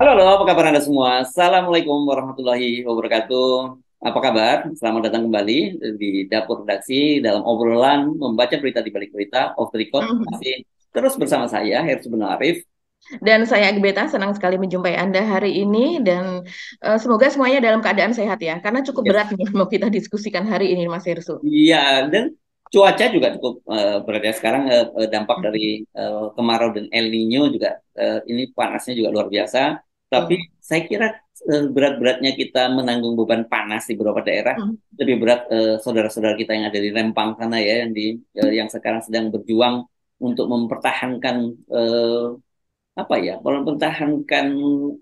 Halo, apa kabar Anda semua? Assalamualaikum warahmatullahi wabarakatuh. Apa kabar? Selamat datang kembali di Dapur Redaksi dalam obrolan membaca berita di balik berita off the record. Mhm. Masih terus bersama saya, Hersu Arif. Dan saya Agbeta, senang sekali menjumpai Anda hari ini dan semoga semuanya dalam keadaan sehat ya, karena cukup Yes. berat nih mau kita diskusikan hari ini, Mas Hirsu. Iya, dan cuaca juga cukup berbeda sekarang. Dampak dari Mhm. kemarau dan El Nino juga ini panasnya juga luar biasa. Tapi Betul. saya kira berat-beratnya kita menanggung beban panas di beberapa daerah Mhm. lebih berat saudara-saudara kita yang ada di Rempang sana ya, yang sekarang sedang berjuang untuk mempertahankan eh, apa ya, mempertahankan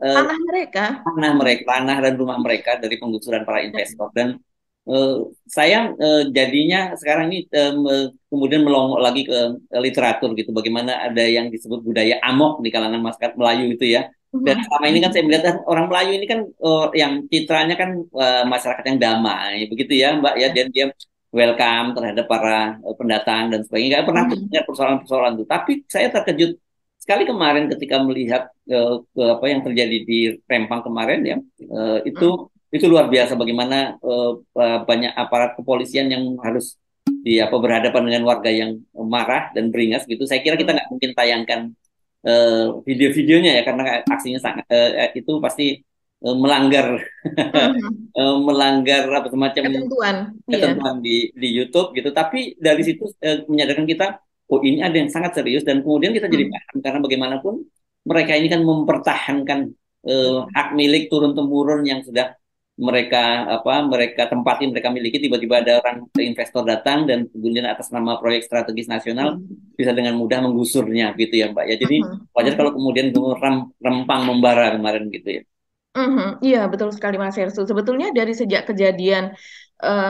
eh, Tanah mereka. tanah mereka, tanah dan rumah mereka dari penggusuran para investor. Dan eh, saya jadinya sekarang ini kemudian melongok lagi ke literatur gitu. Bagaimana ada yang disebut budaya amok di kalangan masyarakat Melayu itu ya. Dan Mhm. selama ini kan saya Mhm. melihat orang Melayu ini kan yang citranya kan masyarakat yang damai, begitu ya Mbak ya. Dan dia welcome terhadap para pendatang dan sebagainya. Nggak pernah Mhm. dengar persoalan-persoalan itu. Tapi saya terkejut sekali kemarin ketika melihat apa yang terjadi di Rempang kemarin ya, eh, itu Mhm. itu luar biasa bagaimana banyak aparat kepolisian yang harus di apa berhadapan dengan warga yang marah dan beringas gitu. Saya kira kita Betul. nggak mungkin tayangkan video-videonya ya karena aksinya sangat itu pasti melanggar Mhm. melanggar apa semacam Ketentuan, iya. ketentuan di YouTube gitu. Tapi dari situ menyadarkan kita, oh ini ada yang sangat serius dan kemudian kita jadi Mhm. paham karena bagaimanapun mereka ini kan mempertahankan Betul. hak milik turun temurun yang sudah mereka tempati, mereka miliki. Tiba-tiba ada orang investor datang dan kemudian atas nama proyek strategis nasional Mhm. bisa dengan mudah menggusurnya gitu ya Mbak ya. Jadi Mhm. wajar kalau Mhm. kemudian Rempang membara kemarin gitu ya. Mhm. Iya, betul sekali Mas Hersu. Sebetulnya dari sejak kejadian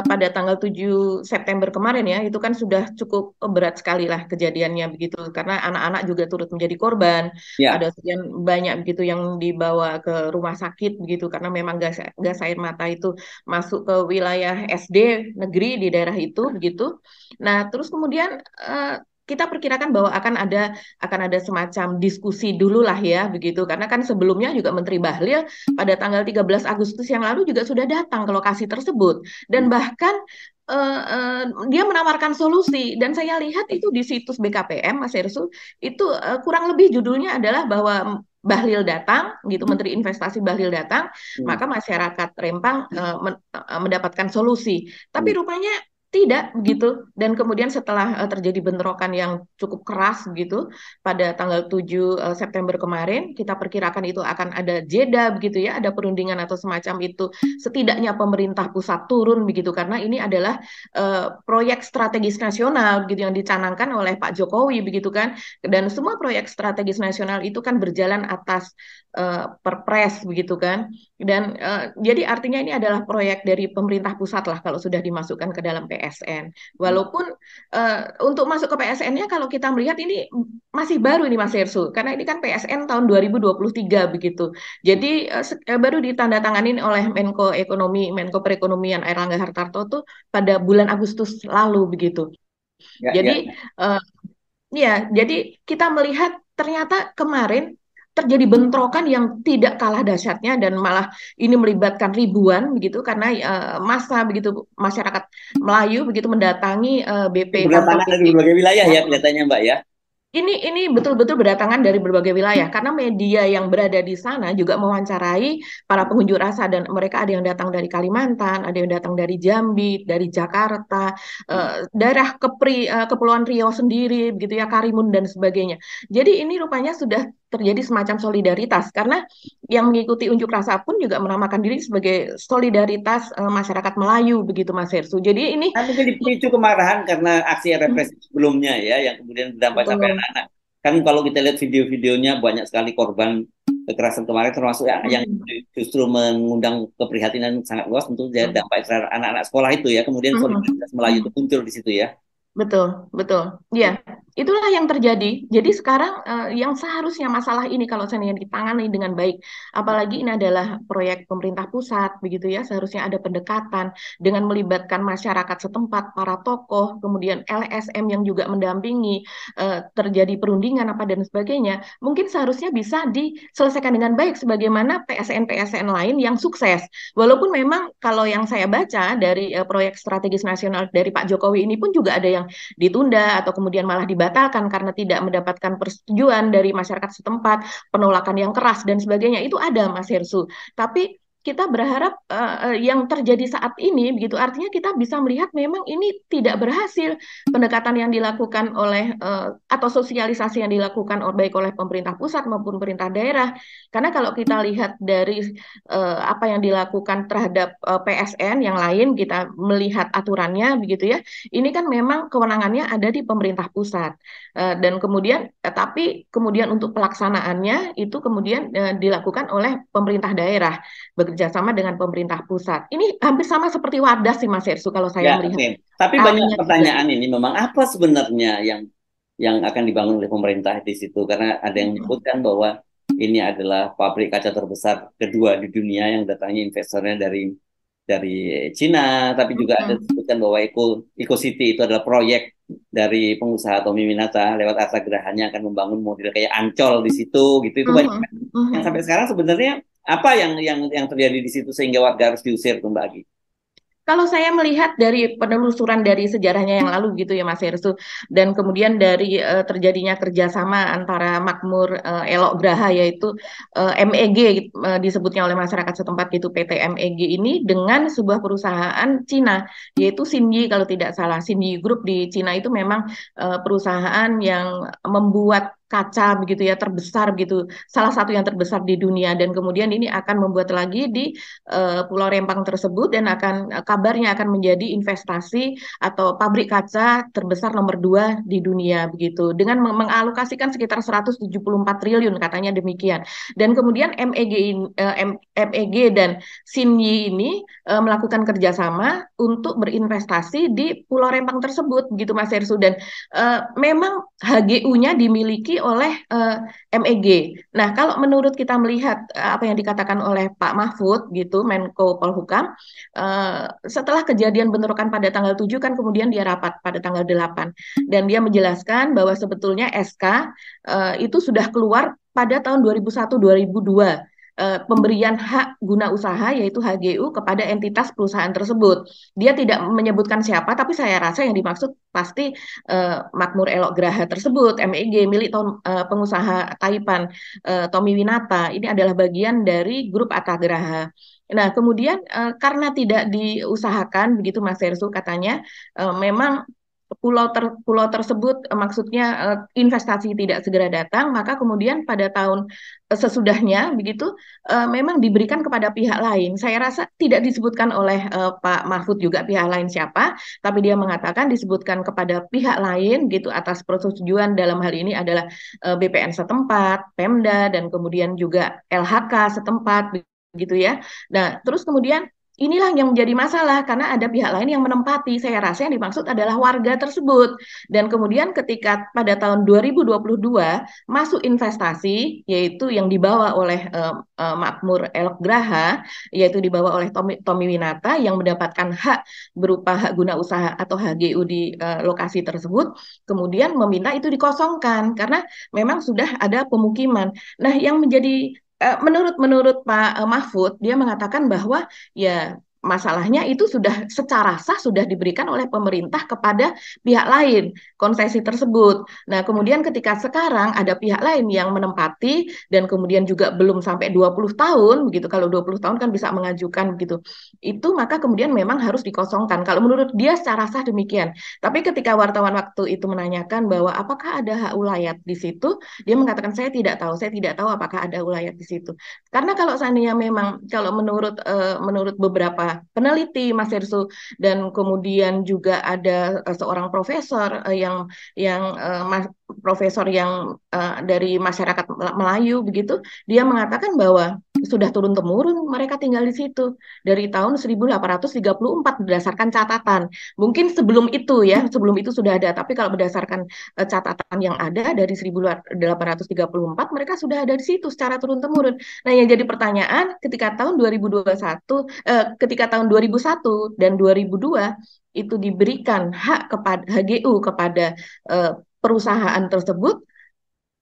pada tanggal 7 September kemarin ya, itu kan sudah cukup berat sekali lah kejadiannya begitu. Karena anak-anak juga turut menjadi korban. Ada Ya, sekian banyak begitu yang dibawa ke rumah sakit begitu. Karena memang gas air mata itu masuk ke wilayah SD negeri di daerah itu begitu. Nah, terus kemudian kita perkirakan bahwa akan ada semacam diskusi dulu lah ya begitu. Karena kan sebelumnya juga Menteri Bahlil pada tanggal 13 Agustus yang lalu juga sudah datang ke lokasi tersebut dan bahkan dia menawarkan solusi dan saya lihat itu di situs BKPM Mas Hersu itu kurang lebih judulnya adalah bahwa Bahlil datang gitu Menteri Investasi Bahlil datang hmm, maka masyarakat Rempang mendapatkan solusi tapi hmm, rupanya tidak begitu dan kemudian setelah terjadi bentrokan yang cukup keras begitu pada tanggal 7 September kemarin. Kita perkirakan itu akan ada jeda begitu ya, ada perundingan atau semacam itu. Setidaknya pemerintah pusat turun begitu karena ini adalah proyek strategis nasional begitu yang dicanangkan oleh Pak Jokowi begitu kan. Dan semua proyek strategis nasional itu kan berjalan atas perpres begitu kan. Dan jadi artinya ini adalah proyek dari pemerintah pusat lah kalau sudah dimasukkan ke dalam PSN. hmm. Walaupun untuk masuk ke PSN-nya kalau kita melihat ini masih baru ini Mas Hersu, karena ini kan PSN tahun 2023 begitu. Jadi baru ditandatangani oleh Menko Perekonomian Airlangga Hartarto tuh pada bulan Agustus lalu begitu. Ya, Jadi ya. eh, ya, jadi kita melihat ternyata kemarin terjadi bentrokan yang tidak kalah dahsyatnya dan malah ini melibatkan ribuan begitu karena massa begitu masyarakat Melayu begitu mendatangi kantor Berdatangan dari BP. berbagai wilayah ya kelihatannya Mbak ya. Ini betul-betul berdatangan dari berbagai wilayah karena media yang berada di sana juga mewawancarai para pengunjuk rasa dan mereka ada yang datang dari Kalimantan, ada yang datang dari Jambi, dari Jakarta, daerah Kepulauan Riau sendiri, begitu ya Karimun dan sebagainya. Jadi ini rupanya sudah terjadi semacam solidaritas karena yang mengikuti unjuk rasa pun juga menamakan diri sebagai solidaritas masyarakat Melayu begitu Mas Hersu. Jadi ini Nah, mungkin dipicu kemarahan karena aksi represi sebelumnya ya, yang kemudian berdampak sampai betul. anak-anak. Kan kalau kita lihat video-videonya banyak sekali korban kekerasan kemarin, termasuk yang justru mengundang keprihatinan sangat luas untuk dampak terhadap anak-anak sekolah itu ya. Kemudian solidaritas Melayu itu muncul di situ ya. Betul, betul. Iya. itulah yang terjadi. Jadi sekarang yang seharusnya masalah ini kalau seandainya ditangani dengan baik, apalagi ini adalah proyek pemerintah pusat, begitu ya, seharusnya ada pendekatan dengan melibatkan masyarakat setempat, para tokoh, kemudian LSM yang juga mendampingi, terjadi perundingan apa dan sebagainya. Mungkin seharusnya bisa diselesaikan dengan baik, sebagaimana PSN-PSN lain yang sukses. Walaupun memang kalau yang saya baca dari proyek strategis nasional dari Pak Jokowi ini pun juga ada yang ditunda atau kemudian malah dibatalkan karena tidak mendapatkan persetujuan dari masyarakat setempat, penolakan yang keras dan sebagainya. Itu ada, Mas Hersu. Tapi kita berharap yang terjadi saat ini begitu, artinya kita bisa melihat memang ini tidak berhasil pendekatan yang dilakukan oleh atau sosialisasi yang dilakukan baik oleh pemerintah pusat maupun pemerintah daerah. Karena kalau kita lihat dari apa yang dilakukan terhadap PSN yang lain, kita melihat aturannya begitu ya, ini kan memang kewenangannya ada di pemerintah pusat. Dan kemudian tapi kemudian untuk pelaksanaannya itu kemudian dilakukan oleh pemerintah daerah bekerja sama dengan pemerintah pusat. Ini hampir sama seperti Wadas sih Mas Ersu kalau saya Ya, melihat oke. Tapi banyak arahnya juga. pertanyaan ini memang apa sebenarnya yang akan dibangun oleh pemerintah di situ karena ada yang menyebutkan bahwa ini adalah pabrik kaca terbesar kedua di dunia yang datangnya investornya dari Cina, tapi juga ada Mm-mm. disebutkan bahwa Eco City itu adalah proyek dari pengusaha Tommy Winata lewat Arta Gerahanya akan membangun model kayak Ancol di situ gitu. Itu banyak Mhm, yang mhm. sampai sekarang sebenarnya apa yang terjadi di situ sehingga warga harus diusir tuh Mbak Agi? Kalau saya melihat dari penelusuran dari sejarahnya yang lalu gitu ya Mas Hersu, dan kemudian dari terjadinya kerjasama antara Makmur Elok Graha yaitu MEG disebutnya oleh masyarakat setempat gitu PT MEG ini dengan sebuah perusahaan Cina yaitu Xinyi kalau tidak salah. Xinyi Group di Cina itu memang perusahaan yang membuat kaca begitu ya terbesar gitu, salah satu yang terbesar di dunia, dan kemudian ini akan membuat lagi di Pulau Rempang tersebut dan akan kabarnya akan menjadi investasi atau pabrik kaca terbesar nomor 2 di dunia begitu dengan mengalokasikan sekitar 174 triliun katanya demikian. Dan kemudian MEG dan Xinyi ini melakukan kerjasama untuk berinvestasi di Pulau Rempang tersebut begitu Mas Hersu, dan memang HGU-nya dimiliki oleh MEG. Nah, kalau menurut kita melihat apa yang dikatakan oleh Pak Mahfud gitu, Menko Polhukam, setelah kejadian bentrokan pada tanggal 7 kan kemudian dia rapat pada tanggal 8 dan dia menjelaskan bahwa sebetulnya SK itu sudah keluar pada tahun 2001-2002, pemberian hak guna usaha yaitu HGU kepada entitas perusahaan tersebut. Dia tidak menyebutkan siapa, tapi saya rasa yang dimaksud pasti Makmur Elok Graha tersebut, MEG milik pengusaha Taipan Tommy Winata. Ini adalah bagian dari grup Atagraha. Nah, kemudian karena tidak diusahakan begitu Mas Sersu katanya, memang pulau tersebut maksudnya investasi tidak segera datang, maka kemudian pada tahun sesudahnya begitu memang diberikan kepada pihak lain. Saya rasa tidak disebutkan oleh Pak Mahfud juga pihak lain siapa, tapi dia mengatakan disebutkan kepada pihak lain gitu atas persetujuan, dalam hal ini adalah BPN setempat, Pemda, dan kemudian juga LHK setempat gitu ya. Nah, terus kemudian inilah yang menjadi masalah karena ada pihak lain yang menempati. Saya rasa yang dimaksud adalah warga tersebut. Dan kemudian ketika pada tahun 2022 masuk investasi yaitu yang dibawa oleh Makmur Elok Graha, yaitu dibawa oleh Tommy Winata yang mendapatkan hak berupa hak guna usaha atau HGU di lokasi tersebut, kemudian meminta itu dikosongkan karena memang sudah ada pemukiman. Nah, yang menjadi menurut menurut Pak Mahfud, dia mengatakan bahwa ya masalahnya itu sudah secara sah sudah diberikan oleh pemerintah kepada pihak lain konsesi tersebut. Nah, kemudian ketika sekarang ada pihak lain yang menempati dan kemudian juga belum sampai 20 tahun begitu. Kalau 20 tahun kan bisa mengajukan begitu. Itu maka kemudian memang harus dikosongkan. Kalau menurut dia secara sah demikian. Tapi ketika wartawan waktu itu menanyakan bahwa apakah ada hak ulayat di situ, dia mengatakan saya tidak tahu apakah ada ulayat di situ. Karena kalau seandainya memang kalau menurut beberapa peneliti Mas Hersu dan kemudian juga ada seorang profesor profesor yang dari masyarakat Melayu begitu, dia mengatakan bahwa sudah turun-temurun mereka tinggal di situ dari tahun 1834 berdasarkan catatan. Mungkin sebelum itu ya, sebelum itu sudah ada, tapi kalau berdasarkan catatan yang ada dari 1834 mereka sudah ada di situ secara turun-temurun. Nah, yang jadi pertanyaan ketika tahun 2021 ketika tahun 2001 dan 2002 itu diberikan hak kepada HGU kepada perusahaan tersebut,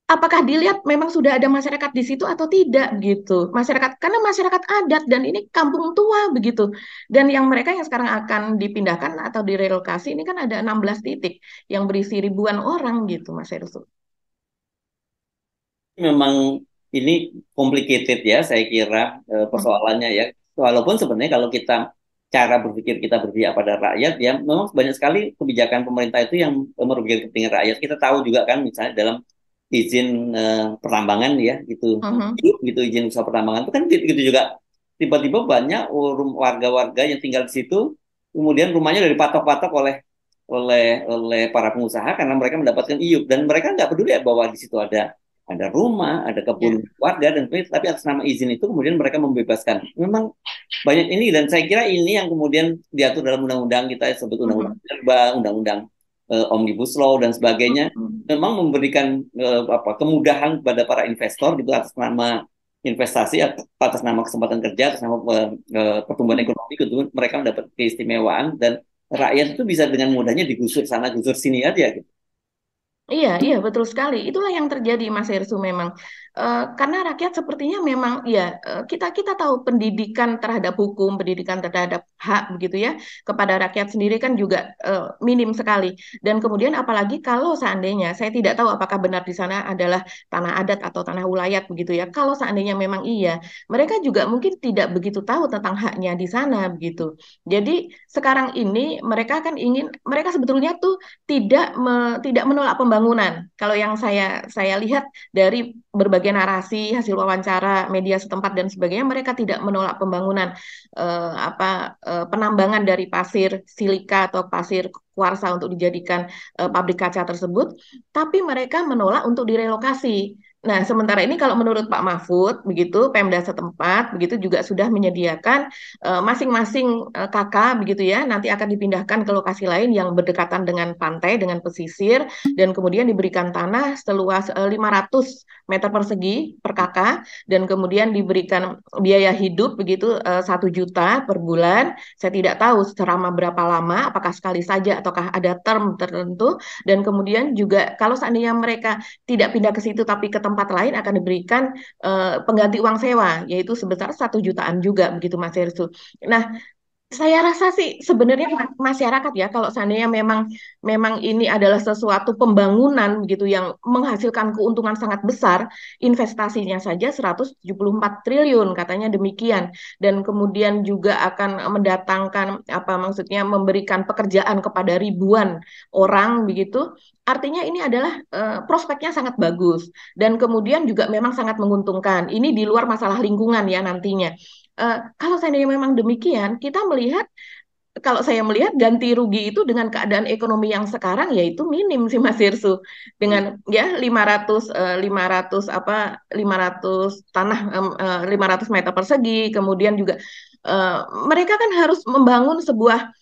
apakah dilihat memang sudah ada masyarakat di situ atau tidak gitu. Masyarakat karena masyarakat adat dan ini kampung tua begitu. Dan yang mereka yang sekarang akan dipindahkan atau direlokasi ini kan ada 16 titik yang berisi ribuan orang gitu Mas Heru. Memang ini complicated ya, saya kira Mhm. persoalannya ya. Walaupun sebenarnya kalau kita cara berpikir kita berpihak pada rakyat ya, memang banyak sekali kebijakan pemerintah itu yang merugikan kepentingan rakyat. Kita tahu juga kan, misalnya dalam izin pertambangan ya, gitu, Mhm. gitu izin usaha pertambangan itu kan gitu juga. Tiba-tiba banyak warga-warga yang tinggal di situ, kemudian rumahnya udah dipatok-patok oleh para pengusaha karena mereka mendapatkan iup dan mereka nggak peduli ya bahwa di situ ada rumah, ada kebun Ya. warga dan sebagainya, tapi atas nama izin itu kemudian mereka membebaskan. Memang banyak ini dan saya kira ini yang kemudian diatur dalam undang-undang kita sebut undang-undang Mhm. minerba, undang-undang omnibus law dan sebagainya, Mhm. memang memberikan kemudahan kepada para investor gitu atas nama investasi, atas nama kesempatan kerja, atas nama pertumbuhan ekonomi gitu, mereka mendapat keistimewaan dan rakyat itu bisa dengan mudahnya digusur sana gusur sini aja gitu. Iya, iya betul sekali. Itulah yang terjadi Mas Hersu memang. Karena rakyat sepertinya memang ya kita kita tahu pendidikan terhadap hukum, pendidikan terhadap hak begitu ya kepada rakyat sendiri kan juga minim sekali. Dan kemudian apalagi kalau seandainya saya tidak tahu apakah benar di sana adalah tanah adat atau tanah ulayat begitu ya. Kalau seandainya memang iya, mereka juga mungkin tidak begitu tahu tentang haknya di sana begitu. Jadi sekarang ini mereka kan ingin mereka sebetulnya tuh tidak menolak pembangunan. Kalau yang saya lihat dari berbagai narasi, hasil wawancara media setempat dan sebagainya, mereka tidak menolak pembangunan penambangan dari pasir silika atau pasir kuarsa untuk dijadikan pabrik kaca tersebut, tapi mereka menolak untuk direlokasi. Nah, sementara ini kalau menurut Pak Mahfud, begitu Pemda setempat, begitu juga sudah menyediakan masing-masing kakak begitu ya nanti akan dipindahkan ke lokasi lain yang berdekatan dengan pantai dengan pesisir dan kemudian diberikan tanah seluas 500 meter persegi per kakak dan kemudian diberikan biaya hidup begitu 1 juta per bulan. Saya tidak tahu selama berapa lama, apakah sekali saja ataukah ada term tertentu dan kemudian juga kalau seandainya mereka tidak pindah ke situ tapi ke tempat lain akan diberikan pengganti uang sewa yaitu sebesar 1 jutaan juga begitu Mas Hersu. Nah, saya rasa sih sebenarnya masyarakat ya kalau seandainya memang memang ini adalah sesuatu pembangunan gitu yang menghasilkan keuntungan sangat besar, investasinya saja 174 triliun katanya demikian dan kemudian juga akan mendatangkan apa maksudnya memberikan pekerjaan kepada ribuan orang begitu. Artinya ini adalah prospeknya sangat bagus dan kemudian juga memang sangat menguntungkan. Ini di luar masalah lingkungan ya nantinya. Kalau seandainya memang demikian, kita melihat, kalau saya melihat ganti rugi itu dengan keadaan ekonomi yang sekarang yaitu minim sih Mas Hirsu. Dengan ya 500 500 tanah 500 meter persegi, kemudian juga eh, mereka kan harus membangun sebuah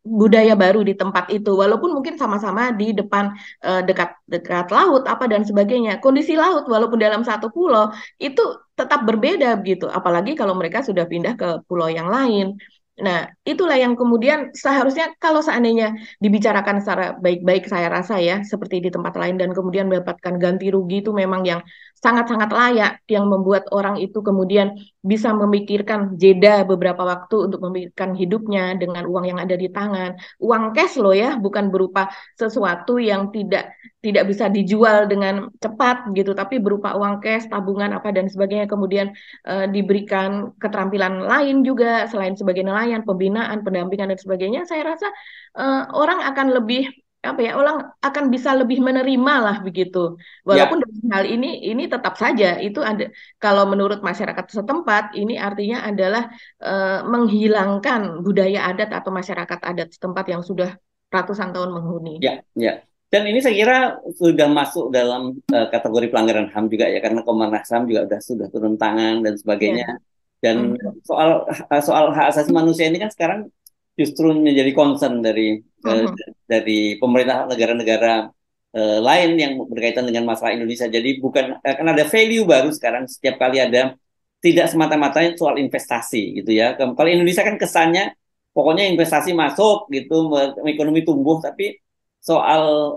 budaya baru di tempat itu walaupun mungkin sama-sama di depan dekat dekat laut apa dan sebagainya. Kondisi laut walaupun dalam satu pulau itu tetap berbeda begitu. Apalagi kalau mereka sudah pindah ke pulau yang lain. Nah, itulah yang kemudian seharusnya kalau seandainya dibicarakan secara baik-baik saya rasa ya, seperti di tempat lain dan kemudian mendapatkan ganti rugi itu memang yang sangat-sangat layak yang membuat orang itu kemudian bisa memikirkan jeda beberapa waktu untuk memikirkan hidupnya dengan uang yang ada di tangan. Uang cash loh ya, bukan berupa sesuatu yang tidak bisa dijual dengan cepat gitu, tapi berupa uang cash, tabungan apa dan sebagainya kemudian diberikan keterampilan lain juga selain sebagai nelayan, pembinaan, pendampingan dan sebagainya, saya rasa orang akan lebih apa ya, orang akan bisa lebih menerima lah begitu. Ya, Walaupun dalam hal ini tetap saja itu ada kalau menurut masyarakat setempat ini artinya adalah menghilangkan budaya adat atau masyarakat adat setempat yang sudah ratusan tahun menghuni. ya, ya. Dan ini saya kira sudah masuk dalam kategori pelanggaran HAM juga ya, karena Komnas HAM juga sudah turun tangan dan sebagainya. Ya. Dan Mhm. soal hak asasi manusia ini kan sekarang justru menjadi concern Mhm. dari pemerintah negara-negara lain yang berkaitan dengan masalah Indonesia. Jadi bukan akan ada value baru sekarang setiap kali ada, tidak semata-mata soal investasi gitu ya. Kalau Indonesia kan kesannya pokoknya investasi masuk gitu, ekonomi tumbuh, tapi soal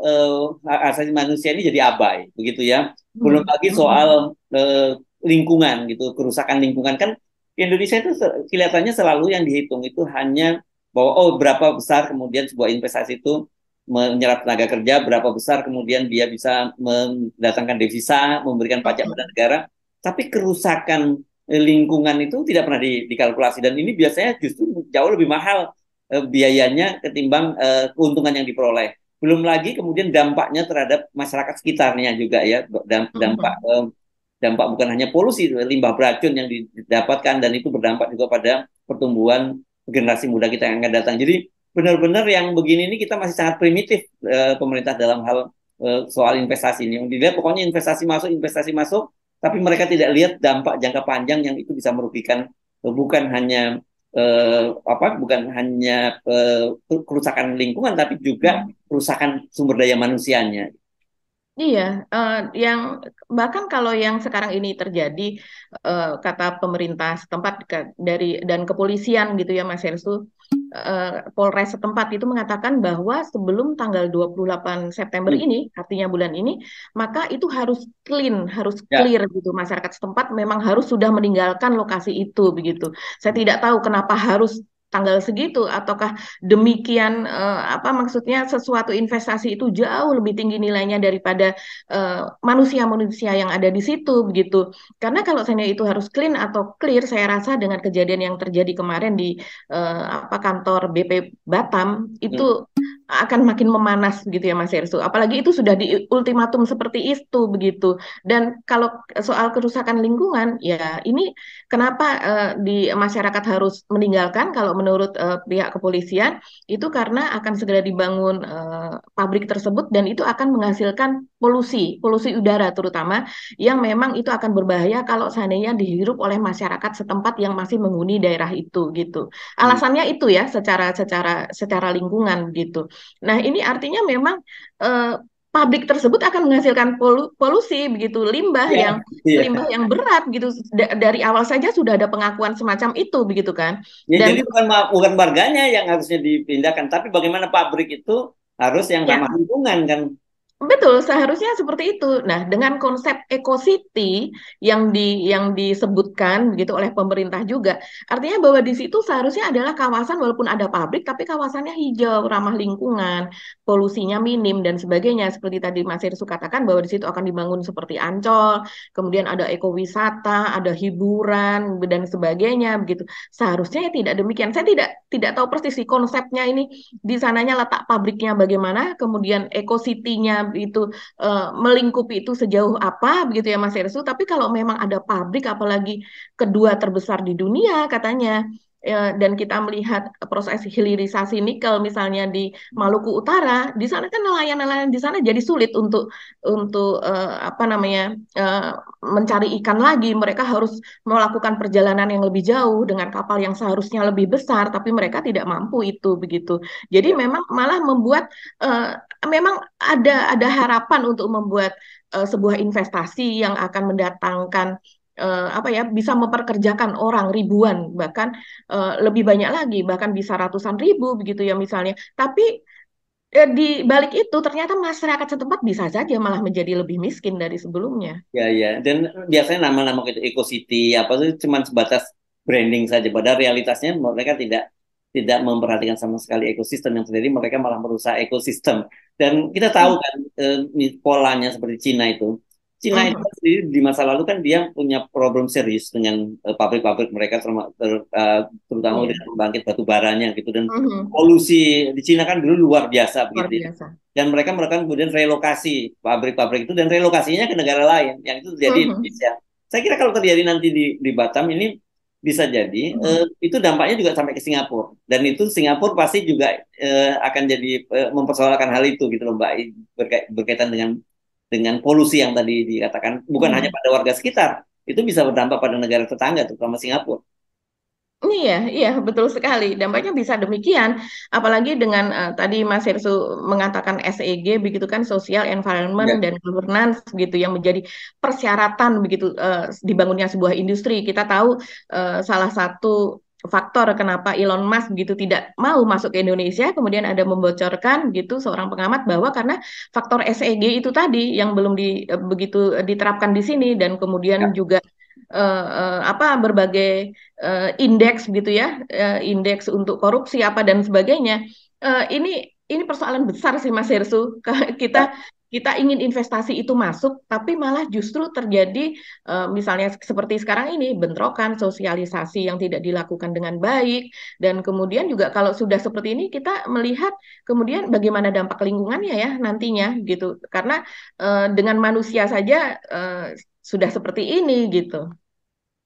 hak asasi manusia ini jadi abai begitu ya. Belum Mhm. lagi Mhm. soal lingkungan gitu, kerusakan lingkungan kan Indonesia itu kelihatannya selalu yang dihitung itu hanya bahwa oh berapa besar kemudian sebuah investasi itu menyerap tenaga kerja, berapa besar kemudian dia bisa mendatangkan devisa, memberikan pajak pada Mhm. negara, tapi kerusakan lingkungan itu tidak pernah dikalkulasi dan ini biasanya justru jauh lebih mahal biayanya ketimbang keuntungan yang diperoleh. Belum lagi kemudian dampaknya terhadap masyarakat sekitarnya juga ya, dampak Mhm. dampak bukan hanya polusi, limbah beracun yang didapatkan dan itu berdampak juga pada pertumbuhan generasi muda kita yang akan datang. Jadi benar-benar yang begini ini kita masih sangat primitif pemerintah dalam hal soal investasi ini. Yang dilihat pokoknya investasi masuk, tapi mereka tidak lihat dampak jangka panjang yang itu bisa merugikan bukan hanya bukan hanya kerusakan lingkungan, tapi juga Mhm. kerusakan sumber daya manusianya. Iya, yang bahkan kalau yang sekarang ini terjadi, kata pemerintah setempat dari dan kepolisian gitu ya Mas Helsu, Polres setempat itu mengatakan bahwa sebelum tanggal 28 September Hmm. ini, artinya bulan ini, maka itu harus clean, harus Ya. clear gitu. Masyarakat setempat memang harus sudah meninggalkan lokasi itu begitu. Saya tidak tahu kenapa harus tanggal segitu, ataukah demikian apa maksudnya sesuatu investasi itu jauh lebih tinggi nilainya daripada manusia-manusia yang ada di situ begitu. Karena kalau seandainya itu harus clean atau clear, saya rasa dengan kejadian yang terjadi kemarin di apa kantor BP Batam Hmm. itu akan makin memanas gitu ya Mas Ersu. Apalagi itu sudah di ultimatum seperti itu begitu. Dan kalau soal kerusakan lingkungan, ya ini kenapa di masyarakat harus meninggalkan kalau menurut pihak kepolisian itu karena akan segera dibangun pabrik tersebut dan itu akan menghasilkan polusi, polusi udara terutama yang memang itu akan berbahaya kalau seandainya dihirup oleh masyarakat setempat yang masih menghuni daerah itu gitu. Hmm. Alasannya itu ya secara lingkungan gitu. Nah, ini artinya memang eh, pabrik tersebut akan menghasilkan polusi begitu, Iya, iya. limbah yang berat gitu. Dari awal saja sudah ada pengakuan semacam itu begitu kan. Ya, Dan jadi bukan warganya yang harusnya dipindahkan, tapi bagaimana pabrik itu harus yang ya, ramah lingkungan kan. betul, seharusnya seperti itu. Nah, dengan konsep eco city yang disebutkan begitu oleh pemerintah juga, artinya bahwa di situ seharusnya adalah kawasan walaupun ada pabrik, tapi kawasannya hijau, ramah lingkungan, polusinya minim dan sebagainya. Seperti tadi Mas Irsu katakan bahwa di situ akan dibangun seperti Ancol, kemudian ada ekowisata, ada hiburan dan sebagainya begitu. Seharusnya ya tidak demikian. Saya tidak tahu persis sih konsepnya ini di sananya letak pabriknya bagaimana, kemudian eco city-nya itu melingkupi itu sejauh apa begitu ya Mas Ersu. Tapi kalau memang ada pabrik, apalagi kedua terbesar di dunia katanya, dan kita melihat proses hilirisasi nikel misalnya di Maluku Utara, di sana kan nelayan-nelayan di sana jadi sulit untuk apa namanya mencari ikan lagi. Mereka harus melakukan perjalanan yang lebih jauh dengan kapal yang seharusnya lebih besar, tapi mereka tidak mampu itu begitu. Jadi Ya, memang malah membuat memang ada harapan untuk membuat sebuah investasi yang akan mendatangkan apa ya bisa memperkerjakan orang ribuan bahkan lebih banyak lagi bahkan bisa ratusan ribu begitu ya misalnya. Tapi di balik itu ternyata masyarakat setempat bisa saja malah menjadi lebih miskin dari sebelumnya. ya, ya. Dan biasanya nama-nama itu Eco City apa itu cuma sebatas branding saja. Padahal realitasnya mereka tidak memperhatikan sama sekali ekosistem yang sendiri, mereka malah merusak ekosistem. Dan kita tahu Hmm. kan polanya seperti Cina itu. Cina itu Mhm. sendiri di masa lalu kan dia punya problem serius dengan pabrik-pabrik mereka terutama Iya. dengan pembangkit batu baranya gitu dan Mhm. polusi di Cina kan dulu luar biasa Luar begitu ya. biasa. Dan mereka melakukan kemudian relokasi pabrik-pabrik itu dan relokasinya ke negara lain yang itu terjadi di Mhm. Indonesia. Saya kira kalau terjadi nanti di Batam ini bisa jadi Hmm. itu dampaknya juga sampai ke Singapura, dan itu Singapura pasti juga akan jadi mempersoalkan hal itu gitu loh Mbak, berkaitan dengan polusi yang tadi dikatakan, bukan hanya Hmm. pada warga sekitar, itu bisa berdampak pada negara tetangga terutama Singapura. Iya, iya, betul sekali. Dampaknya bisa demikian. Apalagi dengan tadi Mas Hersu mengatakan SEG, begitu kan, Social Environment Ya, dan Governance, gitu, yang menjadi persyaratan begitu dibangunnya sebuah industri. Kita tahu salah satu faktor kenapa Elon Musk gitu tidak mau masuk ke Indonesia, kemudian ada membocorkan gitu seorang pengamat bahwa karena faktor SEG itu tadi yang belum begitu diterapkan di sini, dan kemudian ya, juga apa berbagai indeks gitu ya, indeks untuk korupsi apa dan sebagainya. Ini persoalan besar sih Mas Hersu. Kita ya. kita ingin investasi itu masuk, tapi malah justru terjadi misalnya seperti sekarang ini bentrokan, sosialisasi yang tidak dilakukan dengan baik, dan kemudian juga kalau sudah seperti ini kita melihat kemudian bagaimana dampak lingkungannya ya nantinya gitu. Karena dengan manusia saja sudah seperti ini gitu.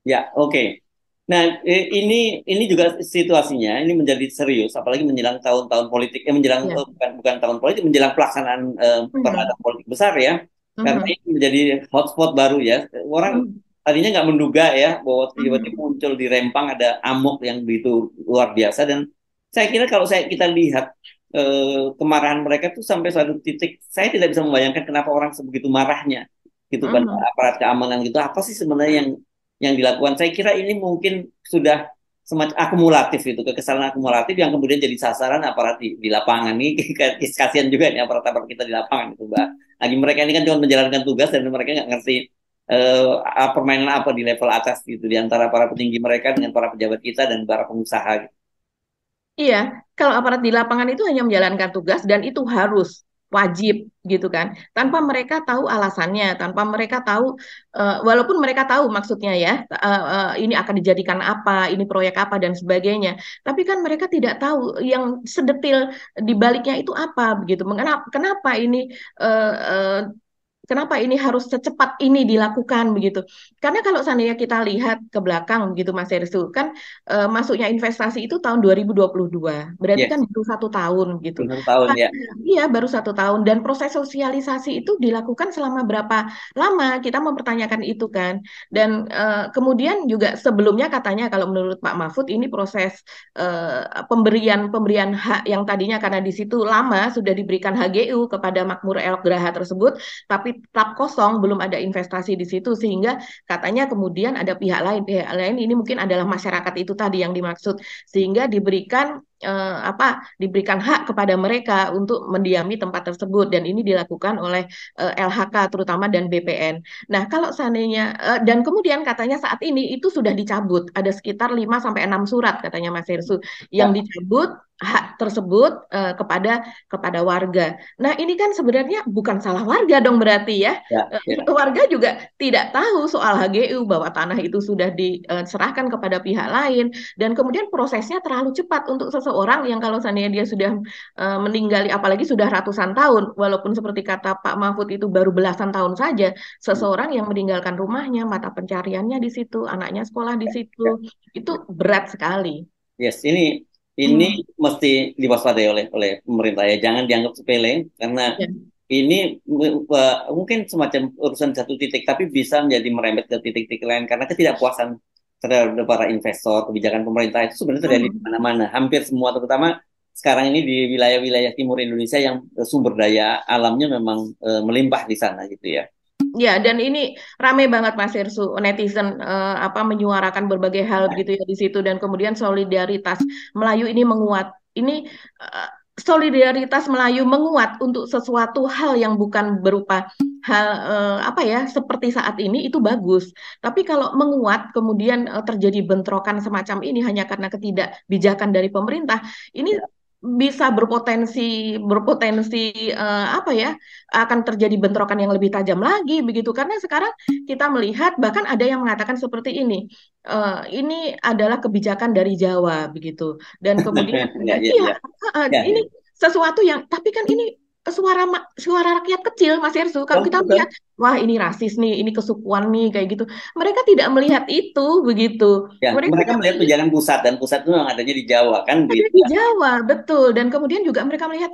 Ya, oke. Nah, ini juga situasinya ini menjadi serius, apalagi menjelang tahun-tahun politik, menjelang Ya. bukan bukan tahun politik, menjelang pelaksanaan perhelatan Mhm. politik besar ya, karena Mhm. ini menjadi hotspot baru ya. Orang Mhm. tadinya nggak menduga ya bahwa tiba-tiba Mhm. muncul di Rempang ada amok yang begitu luar biasa, dan saya kira kalau kita lihat kemarahan mereka tuh sampai suatu titik, saya tidak bisa membayangkan kenapa orang sebegitu marahnya gitu pada Mhm. aparat keamanan gitu. Apa sih sebenarnya yang dilakukan? Saya kira ini mungkin sudah semacam akumulatif itu, kekesalan akumulatif yang kemudian jadi sasaran aparat di lapangan ini. Kasihan juga nih aparat-aparat kita di lapangan itu Mbak. Lagi mereka ini kan cuma menjalankan tugas dan mereka nggak ngerti permainan apa di level atas gitu, di antara para petinggi mereka dengan para pejabat kita dan para pengusaha gitu. Iya, kalau aparat di lapangan itu hanya menjalankan tugas dan itu harus wajib gitu kan, tanpa mereka tahu alasannya, tanpa mereka tahu, walaupun mereka tahu maksudnya ya, ini akan dijadikan apa, ini proyek apa dan sebagainya, tapi kan mereka tidak tahu yang sedetil di baliknya itu apa begitu. Kenapa ini eh, eh, kenapa ini harus secepat ini dilakukan begitu? Karena kalau seandainya kita lihat ke belakang begitu Mas Hersu, kan masuknya investasi itu tahun 2022, berarti Yes, kan baru 1 tahun gitu. belum tahun Kan, ya. iya baru 1 tahun, dan proses sosialisasi itu dilakukan selama berapa lama? Kita mempertanyakan itu kan. Dan kemudian juga sebelumnya katanya kalau menurut Pak Mahfud ini proses pemberian pemberian hak yang tadinya karena di situ lama sudah diberikan HGU kepada Makmur El Graha tersebut, tapi tetap kosong, belum ada investasi di situ, sehingga katanya kemudian ada pihak lain ini mungkin adalah masyarakat itu tadi yang dimaksud, sehingga diberikan hak kepada mereka untuk mendiami tempat tersebut, dan ini dilakukan oleh LHK terutama dan BPN. Nah, kalau seandainya dan kemudian katanya saat ini itu sudah dicabut, ada sekitar 5 sampai 6 surat katanya Mas Hersu yang Ya, dicabut hak tersebut kepada warga. Nah, ini kan sebenarnya bukan salah warga dong berarti ya. ya, ya. Warga juga tidak tahu soal HGU, bahwa tanah itu sudah diserahkan kepada pihak lain, dan kemudian prosesnya terlalu cepat untuk seseorang yang kalau seandainya dia sudah meninggali, apalagi sudah ratusan tahun, walaupun seperti kata Pak Mahfud itu baru belasan tahun saja, seseorang yang meninggalkan rumahnya, mata pencariannya di situ, anaknya sekolah di situ, itu berat sekali. Yes, ini Hmm. mesti diwaspadai oleh pemerintah ya. Jangan dianggap sepele karena Ya. ini mungkin semacam urusan satu titik, tapi bisa menjadi merembet ke titik-titik lain karena ketidakpuasan terhadap para investor. Kebijakan pemerintah itu sebenarnya terjadi di Hmm. mana-mana, hampir semua, terutama sekarang ini di wilayah-wilayah timur Indonesia yang sumber daya alamnya memang melimpah di sana gitu ya. Ya, dan ini rame banget Mas Irsu, netizen menyuarakan berbagai hal begitu ya di situ, dan kemudian solidaritas Melayu ini menguat. Ini eh, solidaritas Melayu menguat untuk sesuatu hal yang bukan berupa hal seperti saat ini itu bagus. Tapi kalau menguat kemudian terjadi bentrokan semacam ini hanya karena ketidakbijakan dari pemerintah, ini bisa berpotensi berpotensi akan terjadi bentrokan yang lebih tajam lagi begitu, karena sekarang kita melihat bahkan ada yang mengatakan seperti ini adalah kebijakan dari Jawa begitu, dan kemudian Ya, ya, iya, ya, ya, ini ya. sesuatu yang, tapi kan ini suara rakyat kecil Mas Ersu, kalau Betul, kita lihat betul. wah ini rasis nih, ini kesukuan nih kayak gitu. Mereka tidak melihat itu begitu. Ya, Mereka mereka hanya melihat tunjangan pusat dan pusat itu memang adanya di Jawa kan ada gitu. di Jawa, betul. Dan kemudian juga mereka melihat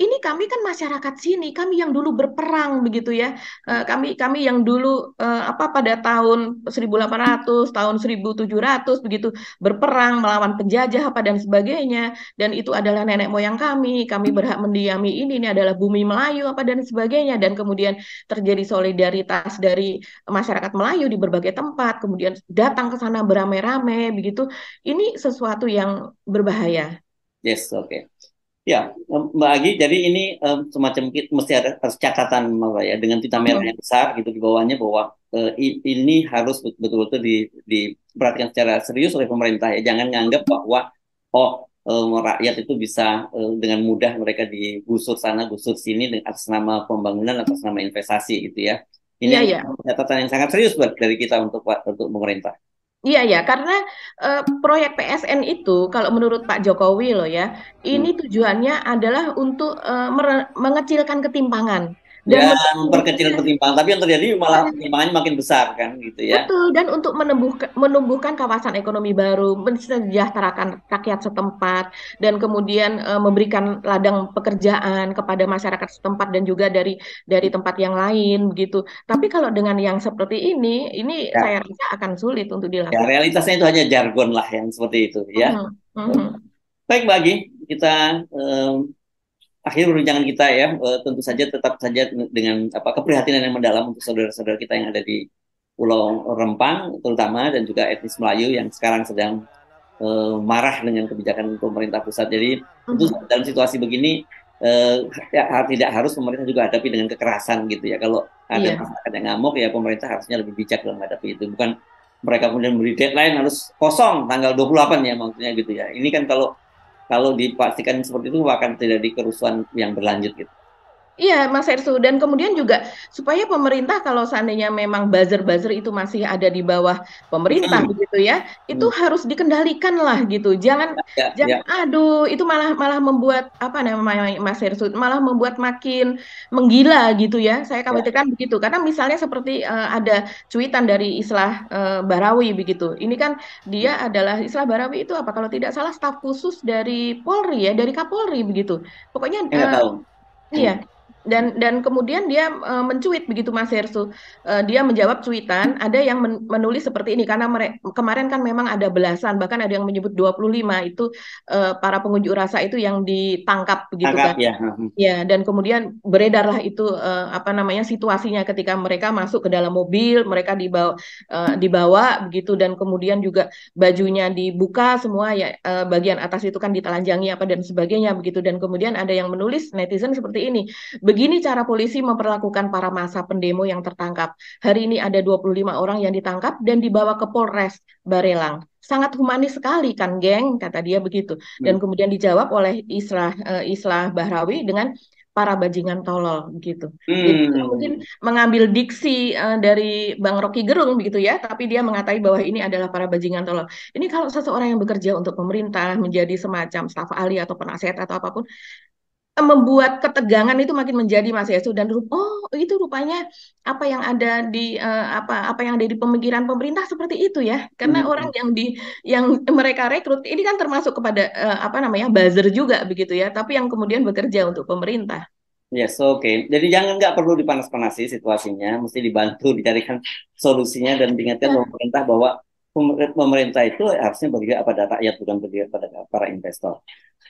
ini kami kan masyarakat sini, kami yang dulu berperang begitu ya. Kami yang dulu apa pada tahun 1800, tahun 1700 begitu berperang melawan penjajah apa dan sebagainya. Dan itu adalah nenek moyang kami berhak mendiami ini adalah bumi Melayu apa dan sebagainya. Dan kemudian terjadi solidaritas dari masyarakat Melayu di berbagai tempat, kemudian datang ke sana beramai-ramai begitu. Ini sesuatu yang berbahaya. Yes, oke. Ya, Mbak Agi, jadi ini semacam mesti ada harus catatan Mbak ya dengan pita merah Mhm. yang besar gitu di bawahnya bahwa ini harus betul-betul diperhatikan secara serius oleh pemerintah ya. Jangan nganggap bahwa oh rakyat itu bisa dengan mudah mereka digusur sana gusur sini dengan atas nama pembangunan atas nama investasi gitu ya. Ini Iya, yang ya. catatan yang sangat serius buat dari kita untuk pemerintah. Iya, ya. Karena proyek PSN itu, kalau menurut Pak Jokowi loh ya, ini Hmm. tujuannya adalah untuk mengecilkan ketimpangan dan Ya, memperkecil menumbuhkan ketimpangan, tapi yang terjadi malah ketimpangannya makin besar kan gitu ya. betul dan untuk menumbuhkan kawasan ekonomi baru, mensejahterakan rakyat setempat dan kemudian memberikan ladang pekerjaan kepada masyarakat setempat dan juga dari tempat yang lain begitu. Tapi kalau dengan yang seperti ini Ya, saya rasa akan sulit untuk ya, dilakukan. realitasnya itu hanya jargon lah yang seperti itu ya. Mhm, mhm. Baik, bagi kita akhir perbincangan kita ya. Tentu saja tetap saja dengan apa keprihatinan yang mendalam untuk saudara-saudara kita yang ada di Pulau Rempang terutama dan juga etnis Melayu yang sekarang sedang marah dengan kebijakan pemerintah pusat. Jadi tentu Mhm. dalam situasi begini ya, tidak harus pemerintah juga hadapi dengan kekerasan gitu ya. Kalau ada Iya. masyarakat yang ngamuk ya pemerintah harusnya lebih bijak dalam menghadapi itu. Bukan mereka kemudian beri deadline harus kosong tanggal 28 ya maksudnya gitu ya. Ini kan kalau kalau dipastikan seperti itu akan terjadi kerusuhan yang berlanjut gitu. Iya, Mas Ersu. Dan kemudian juga supaya pemerintah kalau seandainya memang buzzer-buzzer itu masih ada di bawah pemerintah Hmm, begitu ya, itu hmm. harus dikendalikan lah gitu. Jangan Ya, jangan ya, aduh, itu malah malah membuat apa namanya Mas Ersu, malah membuat makin menggila gitu ya. Saya ya. khawatirkan begitu. Karena misalnya seperti ada cuitan dari Islah Barawi begitu. Ini kan dia adalah Islah Barawi itu apa kalau tidak salah staf khusus dari Polri ya, dari Kapolri begitu. Pokoknya Saya nggak tahu. iya, Hmm. dan kemudian dia mencuit begitu Mas Hersu. Dia menjawab cuitan, ada yang menulis seperti ini karena kemarin kan memang ada belasan, bahkan ada yang menyebut 25 itu para pengunjuk rasa itu yang ditangkap begitu Tangkap kan. ya. Hmm. Ya, dan kemudian beredarlah itu apa namanya situasinya ketika mereka masuk ke dalam mobil, mereka dibawa begitu dan kemudian juga bajunya dibuka semua ya bagian atas itu kan ditelanjangi apa dan sebagainya begitu dan kemudian ada yang menulis netizen seperti ini. Begini cara polisi memperlakukan para massa pendemo yang tertangkap. Hari ini ada 25 orang yang ditangkap dan dibawa ke Polres Barelang. Sangat humanis sekali kan, geng, kata dia begitu. Hmm. Dan kemudian dijawab oleh Islah Bahrawi dengan para bajingan tolol gitu. Jadi dia mungkin Hmm. mengambil diksi dari Bang Rocky Gerung begitu ya, tapi dia mengatai bahwa ini adalah para bajingan tolol. Ini kalau seseorang yang bekerja untuk pemerintah menjadi semacam staf ahli atau penasehat atau apapun membuat ketegangan itu makin menjadi Mas Yesus dan oh itu rupanya apa yang ada di apa yang ada di pemikiran pemerintah seperti itu ya karena orang Hmm. yang mereka rekrut ini kan termasuk kepada apa namanya buzzer juga begitu ya tapi yang kemudian bekerja untuk pemerintah. Yes, oke. Jadi jangan nggak perlu dipanas-panasi situasinya, mesti dibantu dicarikan solusinya dan diingatkan Ya, pemerintah bahwa pemerintah itu harusnya berpihak pada rakyat bukan berpihak pada para investor.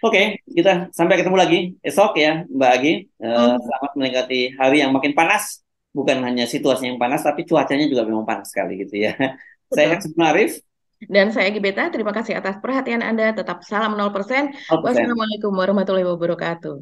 Oke, kita sampai ketemu lagi esok ya, Mbak Agi. mm, Selamat menikmati hari yang makin panas. Bukan hanya situasinya yang panas, tapi cuacanya juga memang panas sekali gitu ya. Saya betul. Hetsum Arif, Dan saya Gibeta, terima kasih atas perhatian Anda. Tetap salam 0%. 0%. Wassalamualaikum warahmatullahi wabarakatuh.